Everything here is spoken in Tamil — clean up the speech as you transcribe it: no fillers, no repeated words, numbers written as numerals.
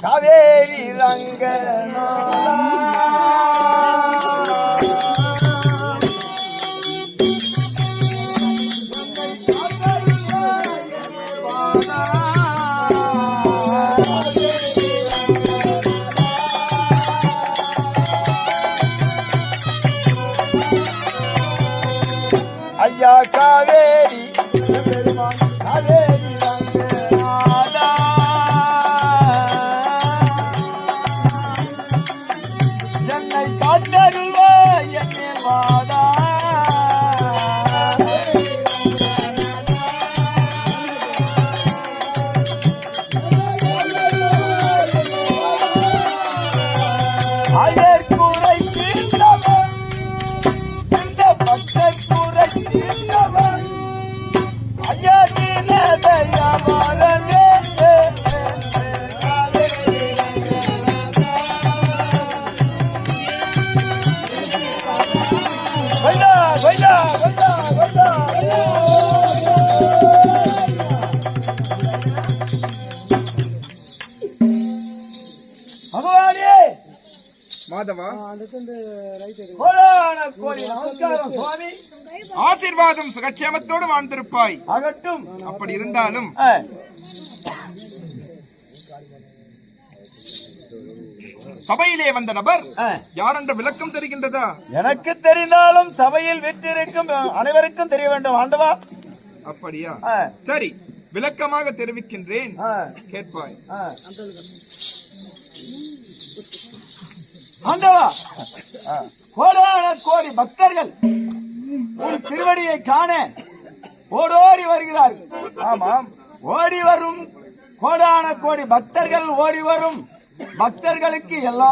காவேரி ரங்கனா ஐயா காவேரி காவேரி என்னை காத்தருவா என்னை வாடா அயற்குறை தீர்ந்தவன் இந்த பக்தர் குறை தீர்ந்தவன் ஐயா நீனதையாமலே பகவானே மாதவா நமஸ்காரம் சுவாமி. ஆசீர்வாதம் சுகட்சேமத்தோடு வாழ்ந்திருப்பாய். ஆகட்டும். அப்படி இருந்தாலும் சபையிலே வந்த நபர் யார் என்ற விளக்கம் தெரிகின்றதா? எனக்கு தெரிந்தாலும் சபையில் வீற்றிருக்கும் அனைவருக்கும் தெரிய வேண்டும் ஆண்டவா. அப்படியா? சரி, விளக்கமாக தெரிவிக்கின்றேன், கேட்பாய். ஆண்டவா, கோடான கோடி பக்தர்கள் ஒரு திருவடியை காண ஓடோடி வருகிறார்கள். ஆமாம், ஓடி வரும் கோடான கோடி பக்தர்கள் ஓடி வரும் பக்தர்களுக்கு எல்லா